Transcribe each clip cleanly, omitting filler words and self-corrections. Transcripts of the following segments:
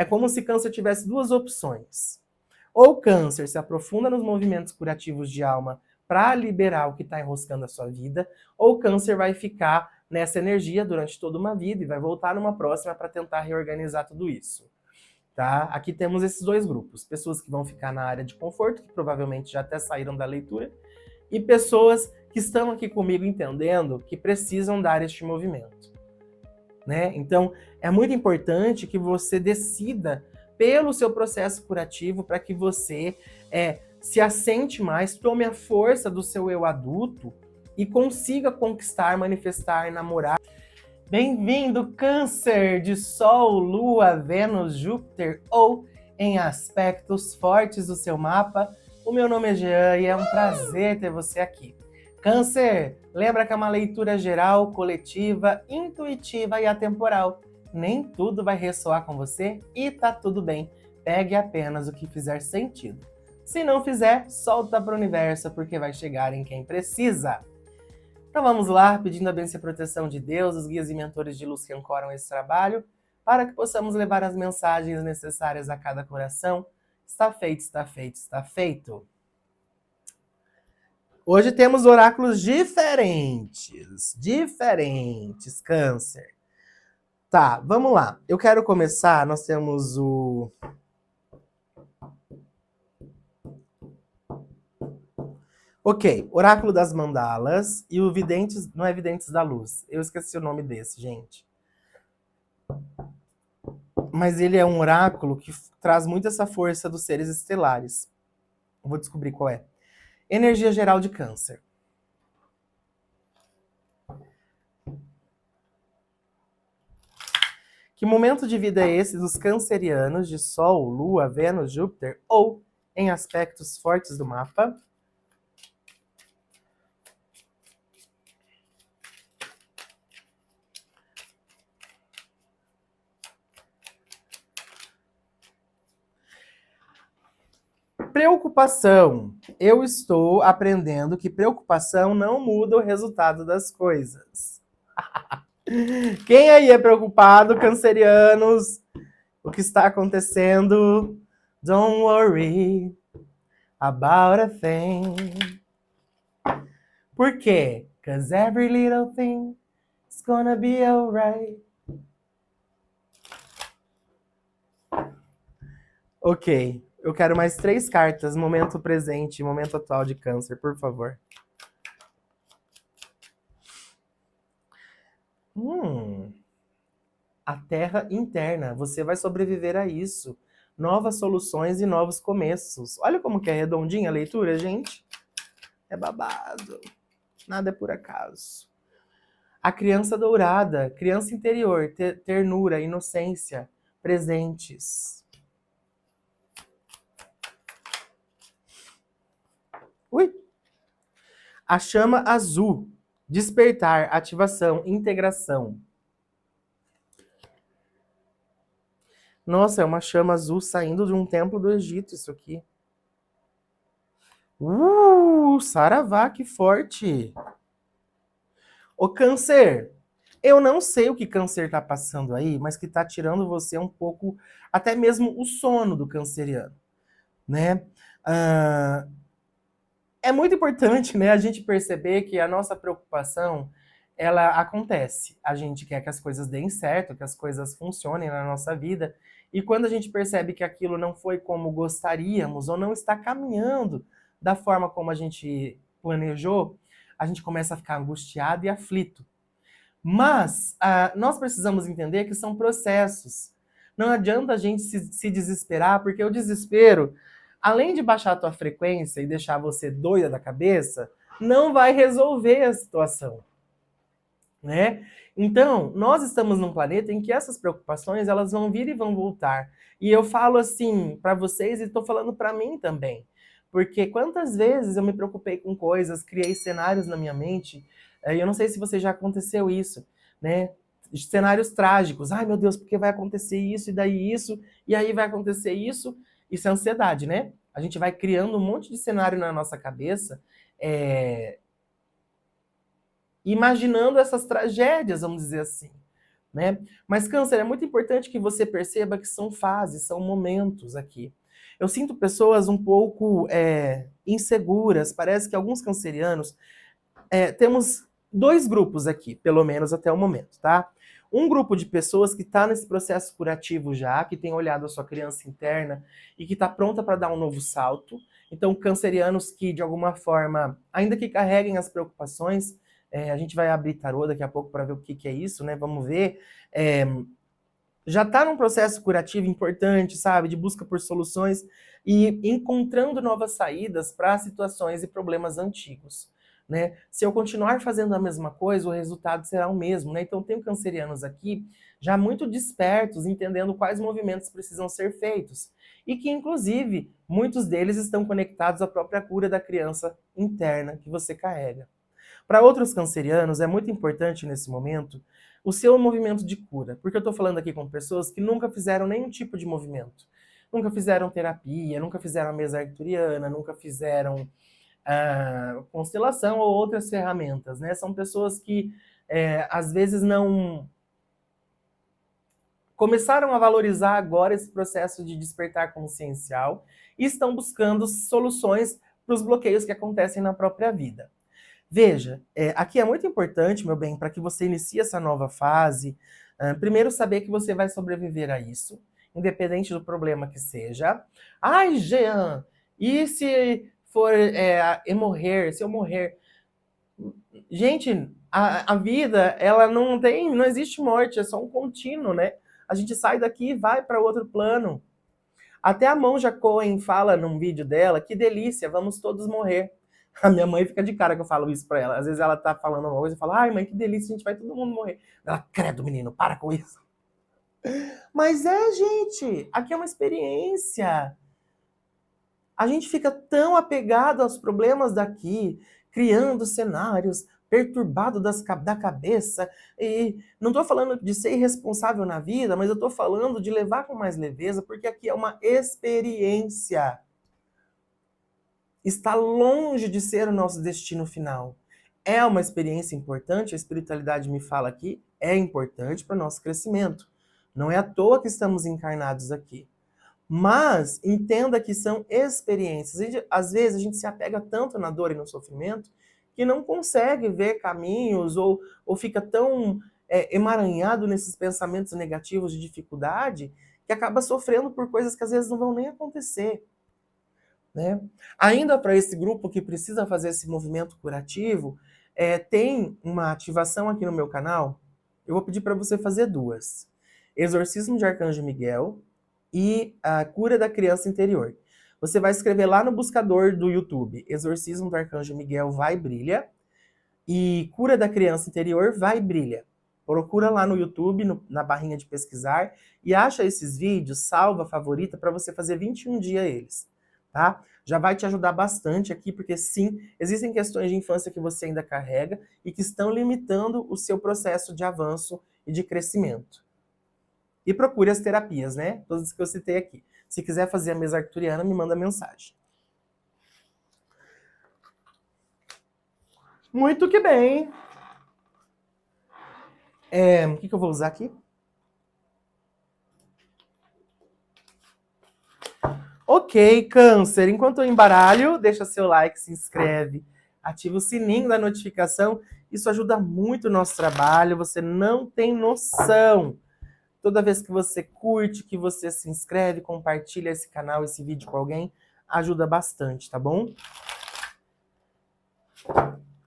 É como se câncer tivesse duas opções. Ou câncer se aprofunda nos movimentos curativos de alma para liberar o que está enroscando a sua vida, ou câncer vai ficar nessa energia durante toda uma vida e vai voltar numa próxima para tentar reorganizar tudo isso. Tá? Aqui temos esses dois grupos. Pessoas que vão ficar na área de conforto, que provavelmente já até saíram da leitura, e pessoas que estão aqui comigo entendendo que precisam dar este movimento. Né? Então, é muito importante que você decida pelo seu processo curativo para que você se assente mais, tome a força do seu eu adulto e consiga conquistar, manifestar, namorar. Bem-vindo, Câncer de Sol, Lua, Vênus, Júpiter ou em aspectos fortes do seu mapa. O meu nome é Jean e é um prazer ter você aqui. Câncer, lembra que é uma leitura geral, coletiva, intuitiva e atemporal. Nem tudo vai ressoar com você e tá tudo bem. Pegue apenas o que fizer sentido. Se não fizer, solta para o universo, porque vai chegar em quem precisa. Então vamos lá, pedindo a bênção e a proteção de Deus, os guias e mentores de luz que ancoram esse trabalho, para que possamos levar as mensagens necessárias a cada coração. Está feito, está feito, está feito. Hoje temos oráculos diferentes, Câncer. Tá, vamos lá. Eu quero começar, nós temos o... Ok, Oráculo das Mandalas e o Videntes, não é Videntes da Luz. Eu esqueci o nome desse, gente. Mas ele é um oráculo que traz muito essa força dos seres estelares. Vou descobrir qual é. Energia geral de Câncer. Que momento de vida é esse dos cancerianos de Sol, Lua, Vênus, Júpiter ou em aspectos fortes do mapa? Preocupação. Eu estou aprendendo que preocupação não muda o resultado das coisas. Quem aí é preocupado, cancerianos? O que está acontecendo? Don't worry about a thing. Por quê? 'Cause every little thing is gonna be alright. Ok. Eu quero mais 3 cartas. Momento presente, momento atual de Câncer, por favor. A terra interna. Você vai sobreviver a isso. Novas soluções e novos começos. Olha como que é redondinha a leitura, gente. É babado. Nada é por acaso. A criança dourada. Criança interior. Ternura, inocência. Presentes. Ui! A chama azul. Despertar, ativação, integração. Nossa, é uma chama azul saindo de um templo do Egito, isso aqui. Saravá, que forte. Ô, Câncer, eu não sei o que Câncer tá passando aí, mas que tá tirando você um pouco, até mesmo o sono do canceriano, né? É muito importante, né, a gente perceber que a nossa preocupação, ela acontece. A gente quer que as coisas deem certo, que as coisas funcionem na nossa vida, e quando a gente percebe que aquilo não foi como gostaríamos, ou não está caminhando da forma como a gente planejou, a gente começa a ficar angustiado e aflito. Mas nós precisamos entender que são processos. Não adianta a gente se desesperar, porque o desespero, além de baixar a tua frequência e deixar você doida da cabeça, não vai resolver a situação, né? Então, nós estamos num planeta em que essas preocupações, elas vão vir e vão voltar. E eu falo assim para vocês e estou falando para mim também. Porque quantas vezes eu me preocupei com coisas, criei cenários na minha mente, e eu não sei se você já aconteceu isso, né? Cenários trágicos. Ai, meu Deus, porque vai acontecer isso e daí isso, e aí vai acontecer isso. Isso é ansiedade, né? A gente vai criando um monte de cenário na nossa cabeça, imaginando essas tragédias, vamos dizer assim. né? Mas câncer, é muito importante que você perceba que são fases, são momentos aqui. Eu sinto pessoas um pouco inseguras, parece que alguns cancerianos, temos dois grupos aqui, pelo menos até o momento, tá? Um grupo de pessoas que está nesse processo curativo já, que tem olhado a sua criança interna e que está pronta para dar um novo salto. Então, cancerianos que, de alguma forma, ainda que carreguem as preocupações, a gente vai abrir tarô daqui a pouco para ver o que é isso, né? Vamos ver. Já está num processo curativo importante, sabe? De busca por soluções e encontrando novas saídas para situações e problemas antigos. Né? Se eu continuar fazendo a mesma coisa, o resultado será o mesmo. Né? Então, tenho cancerianos aqui já muito despertos, entendendo quais movimentos precisam ser feitos. E que, inclusive, muitos deles estão conectados à própria cura da criança interna que você carrega. Para outros cancerianos, é muito importante nesse momento o seu movimento de cura. Porque eu estou falando aqui com pessoas que nunca fizeram nenhum tipo de movimento. Nunca fizeram terapia, nunca fizeram a mesa arcturiana, nunca fizeram constelação ou outras ferramentas, né? São pessoas que às vezes não começaram a valorizar agora esse processo de despertar consciencial e estão buscando soluções para os bloqueios que acontecem na própria vida. Veja, aqui é muito importante, meu bem, para que você inicie essa nova fase, primeiro saber que você vai sobreviver a isso, independente do problema que seja. Ai, Jean, e se for morrer, se eu morrer? Gente, a vida, ela não existe morte, é só um contínuo, né? A gente sai daqui e vai para outro plano. Até a Monja Coen fala num vídeo dela, que delícia, vamos todos morrer. A minha mãe fica de cara que eu falo isso pra ela. Às vezes ela tá falando uma coisa e fala, ai mãe, que delícia, a gente vai todo mundo morrer. Ela, credo menino, para com isso. Mas gente, aqui é uma experiência. A gente fica tão apegado aos problemas daqui, criando cenários, perturbado da cabeça. E não estou falando de ser irresponsável na vida, mas eu estou falando de levar com mais leveza, porque aqui é uma experiência. Está longe de ser o nosso destino final. É uma experiência importante, a espiritualidade me fala aqui, é importante para o nosso crescimento. Não é à toa que estamos encarnados aqui. Mas entenda que são experiências. E, às vezes a gente se apega tanto na dor e no sofrimento que não consegue ver caminhos ou fica tão emaranhado nesses pensamentos negativos de dificuldade que acaba sofrendo por coisas que às vezes não vão nem acontecer. Né? Ainda para esse grupo que precisa fazer esse movimento curativo, tem uma ativação aqui no meu canal. Eu vou pedir para você fazer duas. Exorcismo de Arcanjo Miguel e a cura da criança interior. Você vai escrever lá no buscador do YouTube, Exorcismo do Arcanjo Miguel vai brilha e cura da criança interior vai brilha. Procura lá no YouTube, na barrinha de pesquisar e acha esses vídeos, salva, favorita, para você fazer 21 dias eles. Tá? Já vai te ajudar bastante aqui, porque sim, existem questões de infância que você ainda carrega e que estão limitando o seu processo de avanço e de crescimento. E procure as terapias, né? Todas as que eu citei aqui. Se quiser fazer a mesa arcturiana, me manda mensagem. Muito que bem. O que eu vou usar aqui? Ok, câncer. Enquanto eu embaralho, deixa seu like, se inscreve, ativa o sininho da notificação. Isso ajuda muito o nosso trabalho, você não tem noção. Toda vez que você curte, que você se inscreve, compartilha esse canal, esse vídeo com alguém, ajuda bastante, tá bom?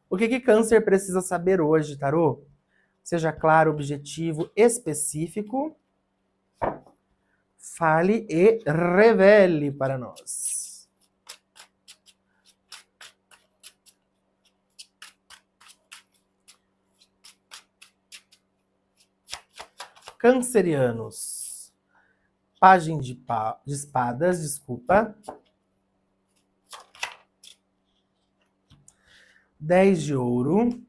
O que câncer precisa saber hoje, tarô? Seja claro, objetivo, específico. Fale e revele para nós. Cancerianos. Página de espadas, desculpa. 10 de ouro.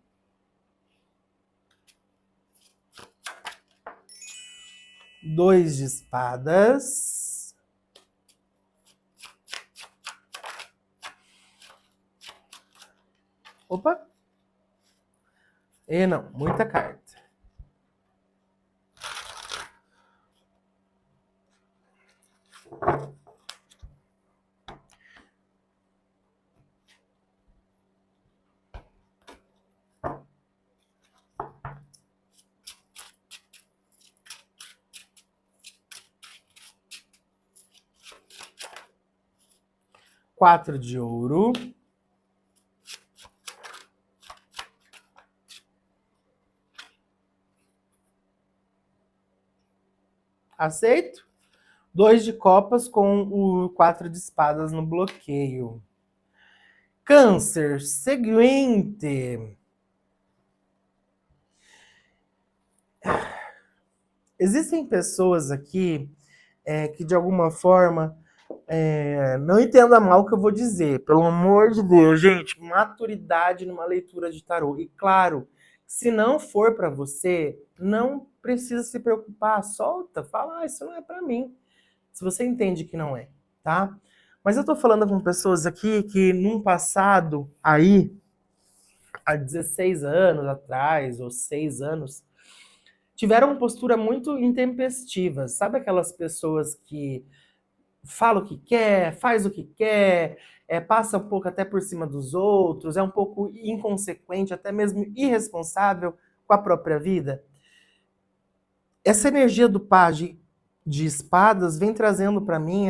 2 de espadas. Opa! E não, muita carta. 4 de ouro. Aceito? 2 de copas com o 4 de espadas no bloqueio. Câncer, seguinte. Existem pessoas aqui que de alguma forma, não entenda mal o que eu vou dizer, pelo amor de Deus, gente, maturidade numa leitura de tarô. E claro, se não for para você, não precisa se preocupar, solta, fala, isso não é para mim. Se você entende que não é, tá? Mas eu tô falando com pessoas aqui que num passado aí, há 16 anos atrás, ou 6 anos, tiveram uma postura muito intempestiva. Sabe aquelas pessoas que fala o que quer, faz o que quer, passa um pouco até por cima dos outros, é um pouco inconsequente, até mesmo irresponsável com a própria vida? Essa energia do pajem de espadas vem trazendo para mim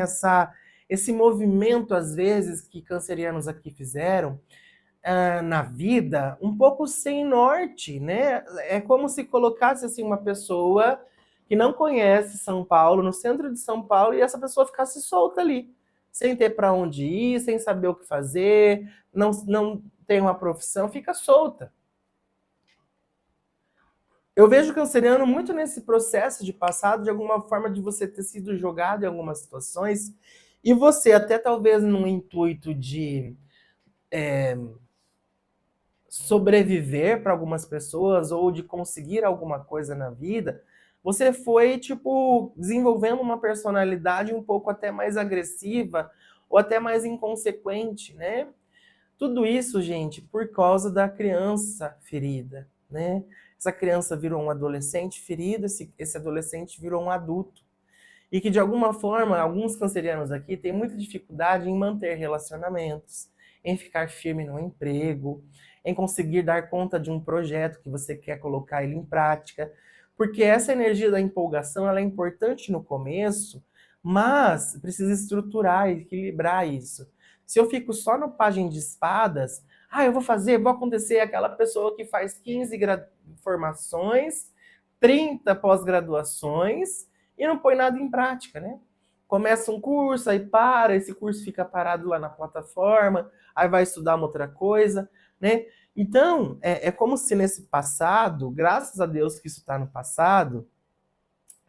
esse movimento, às vezes, que cancerianos aqui fizeram na vida, um pouco sem norte, né? É como se colocasse assim uma pessoa que não conhece São Paulo, no centro de São Paulo, e essa pessoa ficasse solta ali, sem ter para onde ir, sem saber o que fazer, não tem uma profissão, fica solta. Eu vejo o canceriano muito nesse processo de passado, de alguma forma de você ter sido jogado em algumas situações, e você, até talvez num intuito de sobreviver para algumas pessoas ou de conseguir alguma coisa na vida, você foi, tipo, desenvolvendo uma personalidade um pouco até mais agressiva ou até mais inconsequente, né? Tudo isso, gente, por causa da criança ferida, né? Essa criança virou um adolescente ferido, esse adolescente virou um adulto. E que, de alguma forma, alguns cancerianos aqui têm muita dificuldade em manter relacionamentos, em ficar firme no emprego, em conseguir dar conta de um projeto que você quer colocar ele em prática. Porque essa energia da empolgação ela é importante no começo, mas precisa estruturar e equilibrar isso. Se eu fico só no pajem de espadas, eu vou fazer, vou acontecer aquela pessoa que faz 15 formações, 30 pós-graduações e não põe nada em prática, né? Começa um curso, aí para, esse curso fica parado lá na plataforma, aí vai estudar uma outra coisa, né? Então, é como se nesse passado, graças a Deus que isso está no passado,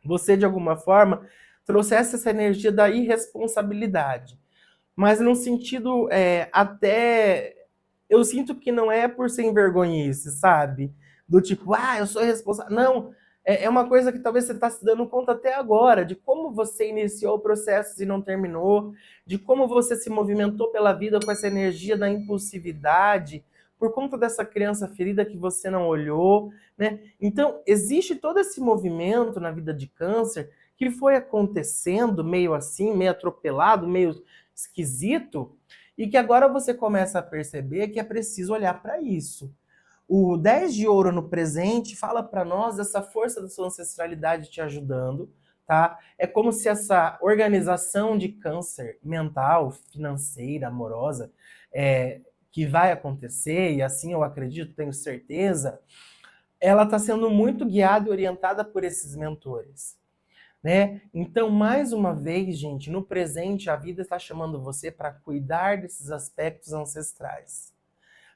você de alguma forma trouxesse essa energia da irresponsabilidade. Mas num sentido até. Eu sinto que não é por sem vergonhice, sabe? Do tipo, eu sou responsável. Não, é uma coisa que talvez você está se dando conta até agora, de como você iniciou o processo e não terminou, de como você se movimentou pela vida com essa energia da impulsividade, por conta dessa criança ferida que você não olhou, né? Então, existe todo esse movimento na vida de câncer que foi acontecendo meio assim, meio atropelado, meio esquisito, e que agora você começa a perceber que é preciso olhar para isso. O 10 de ouro no presente fala para nós dessa força da sua ancestralidade te ajudando, tá? É como se essa organização de câncer mental, financeira, amorosa, que vai acontecer, e assim eu acredito, tenho certeza, ela está sendo muito guiada e orientada por esses mentores. Né? Então, mais uma vez, gente, no presente, a vida está chamando você para cuidar desses aspectos ancestrais.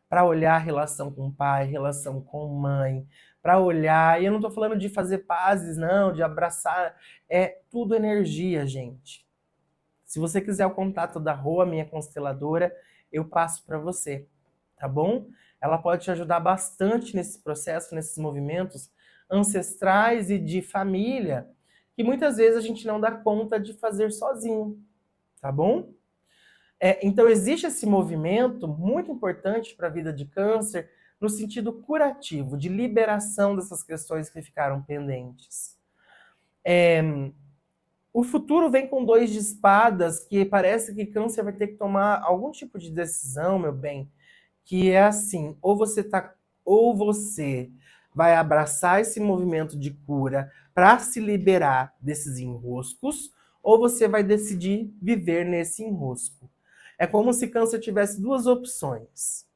Para olhar a relação com o pai, relação com mãe, para olhar, e eu não estou falando de fazer pazes, não, de abraçar, é tudo energia, gente. Se você quiser o contato da Rô, minha consteladora, eu passo para você, tá bom? Ela pode te ajudar bastante nesse processo, nesses movimentos ancestrais e de família, que muitas vezes a gente não dá conta de fazer sozinho, tá bom? Então existe esse movimento muito importante para a vida de câncer no sentido curativo, de liberação dessas questões que ficaram pendentes. O futuro vem com 2 de espadas, que parece que câncer vai ter que tomar algum tipo de decisão, meu bem, que é assim, ou você vai abraçar esse movimento de cura para se liberar desses enroscos, ou você vai decidir viver nesse enrosco. É como se Câncer tivesse duas opções.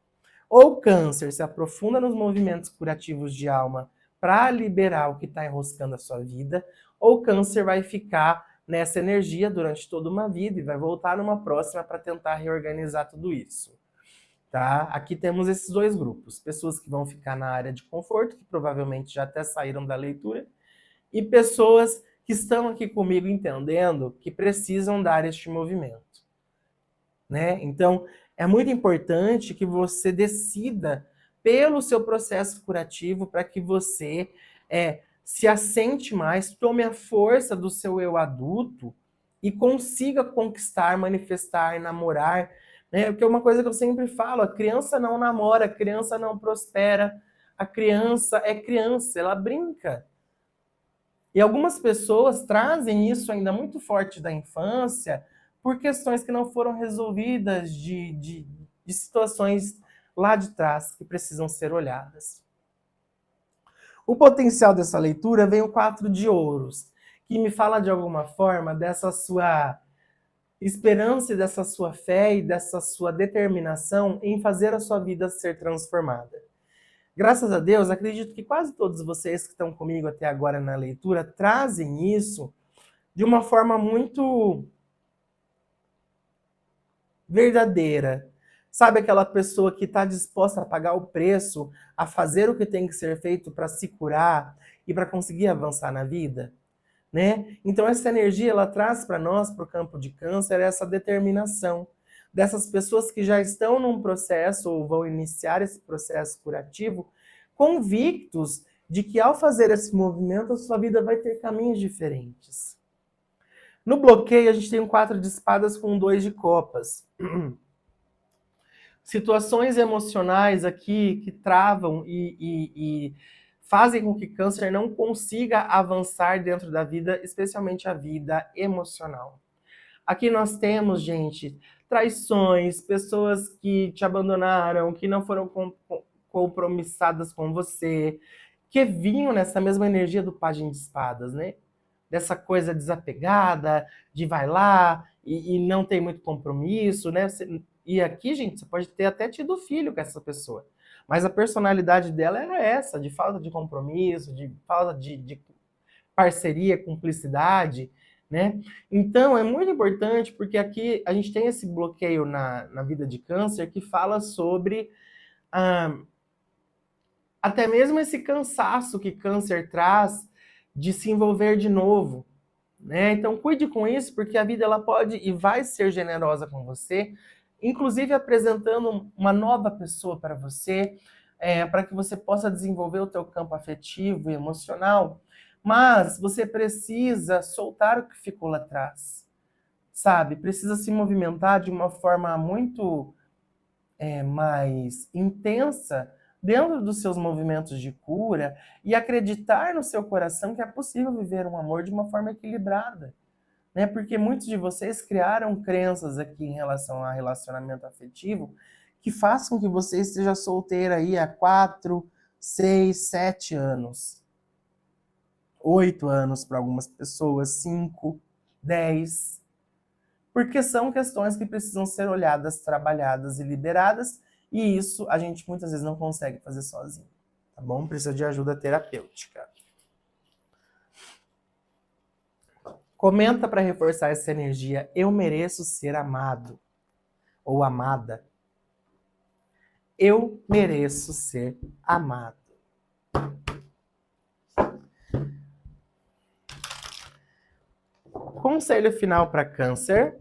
Ou Câncer se aprofunda nos movimentos curativos de alma para liberar o que está enroscando a sua vida, ou Câncer vai ficar nessa energia durante toda uma vida e vai voltar numa próxima para tentar reorganizar tudo isso. Tá? Aqui temos esses dois grupos. Pessoas que vão ficar na área de conforto, que provavelmente já até saíram da leitura, e pessoas que estão aqui comigo entendendo que precisam dar este movimento. Né? Então, é muito importante que você decida pelo seu processo curativo para que você se assente mais, tome a força do seu eu adulto e consiga conquistar, manifestar, namorar, né? Porque é uma coisa que eu sempre falo, a criança não namora, a criança não prospera, a criança é criança, ela brinca. E algumas pessoas trazem isso ainda muito forte da infância por questões que não foram resolvidas de situações lá de trás que precisam ser olhadas. O potencial dessa leitura vem o 4 de ouros, que me fala de alguma forma dessa sua esperança e dessa sua fé e dessa sua determinação em fazer a sua vida ser transformada. Graças a Deus, acredito que quase todos vocês que estão comigo até agora na leitura trazem isso de uma forma muito verdadeira. Sabe aquela pessoa que está disposta a pagar o preço, a fazer o que tem que ser feito para se curar e para conseguir avançar na vida? Né? Então essa energia ela traz para nós, para o campo de Câncer, essa determinação dessas pessoas que já estão num processo ou vão iniciar esse processo curativo, convictos de que ao fazer esse movimento a sua vida vai ter caminhos diferentes. No bloqueio a gente tem um 4 de espadas com um 2 de copas. Situações emocionais aqui que travam e fazem com que Câncer não consiga avançar dentro da vida, especialmente a vida emocional. Aqui nós temos, gente, traições, pessoas que te abandonaram, que não foram compromissadas com você, que vinham nessa mesma energia do Pajem de Espadas, né? Dessa coisa desapegada, de vai lá e não tem muito compromisso, né? E aqui, gente, você pode ter até tido filho com essa pessoa. Mas a personalidade dela era essa, de falta de compromisso, de falta de parceria, cumplicidade, né? Então, é muito importante, porque aqui a gente tem esse bloqueio na vida de Câncer que fala sobre até mesmo esse cansaço que Câncer traz de se envolver de novo, né? Então, cuide com isso, porque a vida ela pode e vai ser generosa com você, inclusive apresentando uma nova pessoa para você, para que você possa desenvolver o teu campo afetivo e emocional, mas você precisa soltar o que ficou lá atrás, sabe? Precisa se movimentar de uma forma muito mais intensa dentro dos seus movimentos de cura e acreditar no seu coração que é possível viver um amor de uma forma equilibrada. Né? Porque muitos de vocês criaram crenças aqui em relação a relacionamento afetivo que façam que você esteja solteira aí há 4, 6, 7 anos. 8 anos para algumas pessoas, 5, 10. Porque são questões que precisam ser olhadas, trabalhadas e liberadas, e isso a gente muitas vezes não consegue fazer sozinho, tá bom? Precisa de ajuda terapêutica. Comenta para reforçar essa energia, eu mereço ser amado ou amada. Eu mereço ser amado. Conselho final para Câncer.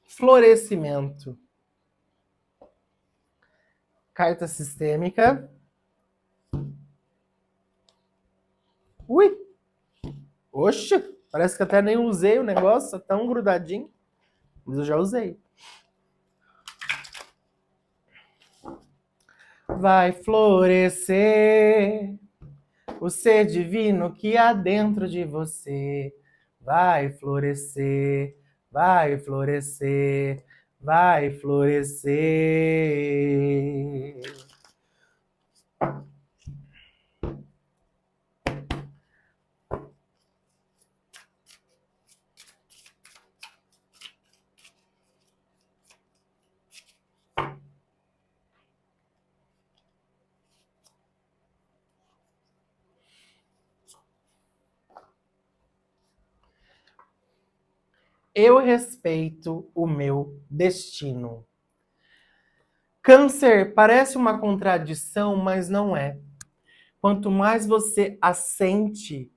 Florescimento. Carta sistêmica. Ui! Oxe! Parece que até nem usei o negócio, tá tão grudadinho. Mas eu já usei. Vai florescer o ser divino que há dentro de você. Vai florescer, vai florescer, vai florescer. Eu respeito o meu destino. Câncer parece uma contradição, mas não é. Quanto mais você assente,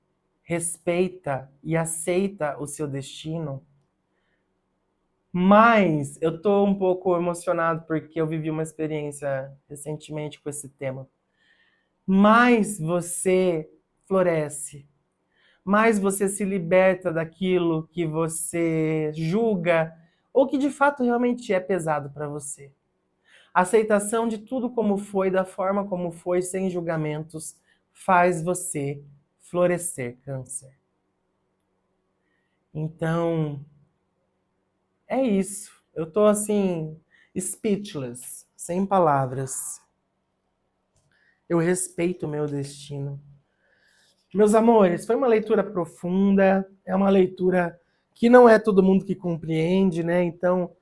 respeita e aceita o seu destino, mais eu tô um pouco emocionado porque eu vivi uma experiência recentemente com esse tema. Mais você floresce, mais você se liberta daquilo que você julga ou que de fato realmente é pesado para você. A aceitação de tudo como foi, da forma como foi, sem julgamentos, faz você florescer, Câncer. Então, é isso. Eu tô assim, speechless, sem palavras. Eu respeito o meu destino. Meus amores, foi uma leitura profunda, é uma leitura que não é todo mundo que compreende, né? Então,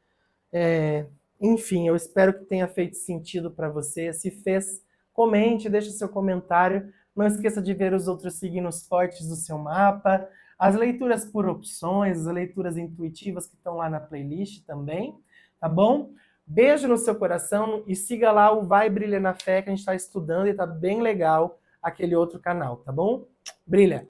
enfim, eu espero que tenha feito sentido para você. Se fez, comente, deixe seu comentário. Não esqueça de ver os outros signos fortes do seu mapa, as leituras por opções, as leituras intuitivas que estão lá na playlist também, tá bom? Beijo no seu coração e siga lá o Vai Brilha na Fé, que a gente está estudando e tá bem legal aquele outro canal, tá bom? Brilha!